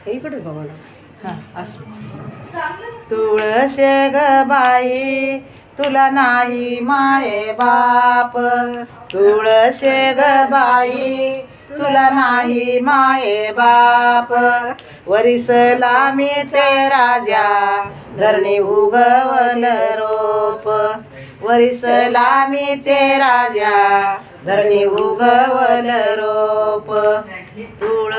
इकडे बघा ना. हां असं. तुळसे ग बाई तुला नाही माये बाप, तुळसे ग बाई तुला नाही माये बाप. वरिसला मी ते राजा धरणी उगवल रोप, वरिसला मी ते राजा धरणी उगवल रोप. तुळ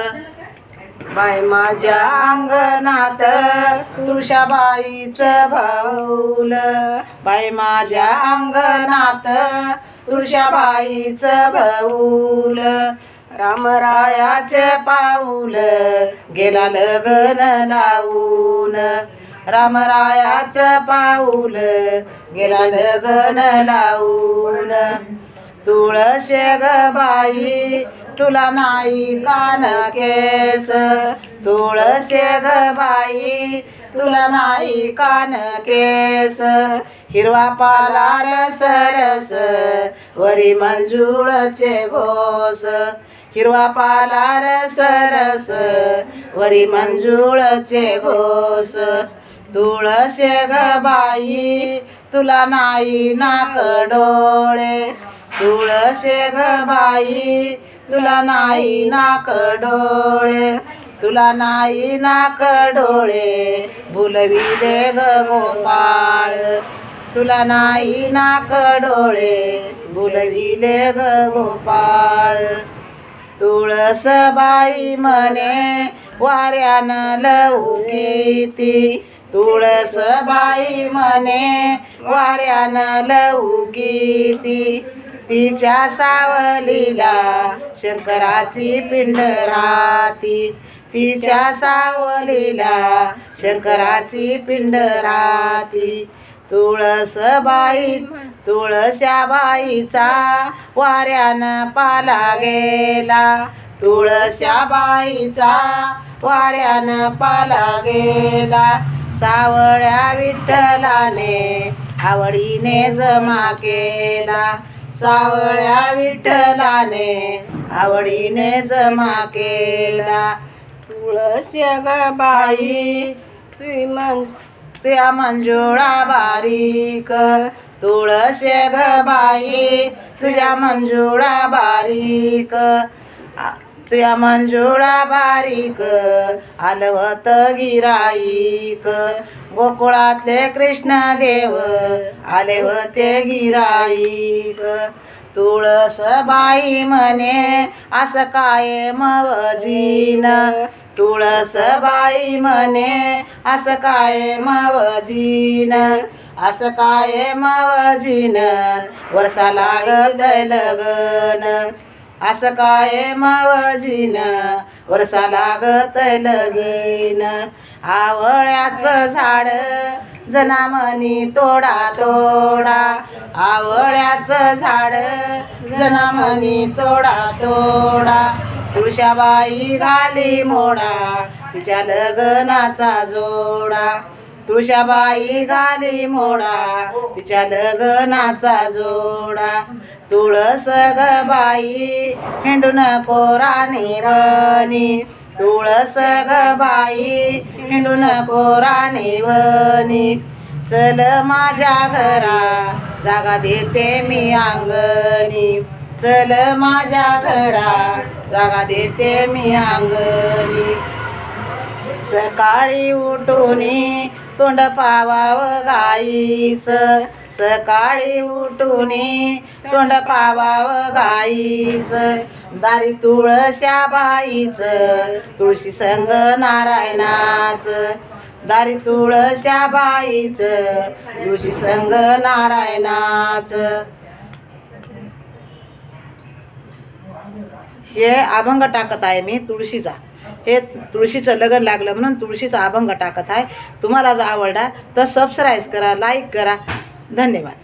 बाय माझ्या अंगणात तुळशाबाईचं भाऊल, बाई माझ्या अंगणात तुळशाबाईचं भाऊल. रामरायाचे पाऊल गेला लगन लावून, रामरायाचं पाऊल गेला लगन लावून. तुळसे ग बाई तुला नाही कान केस, तुळसे ग बाई तुला नाही कान केस. हिरवा पाला रस रस वरी मंजुळाचे घोस, हिरवा पाला रस रस वरी मंजुळाचे घोस. तुळसे ग बाई तुला नाही नाक डोळे, तुळसे ग बाई तुला नाही नाक डोळे, तुला नाही नाक डोळे भुलविले ग गोपाळ, तुला नाही नाक डोळे भुलविले ग गोपाळ. तुळस बाई म्हणे वाऱ्यानं लौकिती, तुळस बाई म्हणे वाऱ्यानं लौकिती. तिच्या सावलीला शंकराची पिंड राहती, तिच्या सावलीला शंकराची पिंड राहती. तुळसबाई तुळशाबाईचा वाऱ्यानं पाला गेला, तुळशाबाईचा वाऱ्यानं पाला गेला. सावळ्या विठ्ठलाने आवडीने जमा केला, सावळ्या विठ्ठलाने आवडीने जमा केला. तुळशी ग बाई तुया मंजुळा बारीक, तुळसे ग बाई तुझ्या मंजुळा बारीक, तुया मंजुळा बारीक आलवत गिराईक. गोकुळातले कृष्णदेव आले होते गिराईक. तुळसबाई म्हणे असं काय मवजीन, तुळसबाई म्हणे असं काय मवजीन, असं काय मवजीन वर्षा लागल लगन, असं काय मवजीन वर्षा लागत लगीन. आवळ्याचं झाड जनामनी तोडा तोडा, आवळ्याचं झाड जनामनी तोडा तोडा. तुळशाबाई घाली मोडा तिच्या लग्नाचा जोडा, तुळशाबाई घाली मोडा तिच्या लग्नाचा जोडा. तुळस ग बाई हिंडून कोरानी वनी, तुळस ग बाई हिंडून कोरानी वनी. चल माझ्या घरा जागा देते मी अंगणी, चल माझ्या घरा जागा देते मी अंगणी. सकाळी उठूनी तोंड पावावं गाईचं, सकाळी उठूनी तोंड पावावं गाईचं. दारी तुळशाबाईचं तुळशी संग नारायणाचं, दारी तुळशाबाईचं तुळशी संग नारायणाचं. हे अभंग टाकत आहे मी तुळशीचा, हे तुळशीचं लग्न लागलं म्हणून तुळशीचा अभंग टाकत आहे. तुम्हाला जर आवडला तर सबस्क्राईब करा, लाईक करा. धन्यवाद.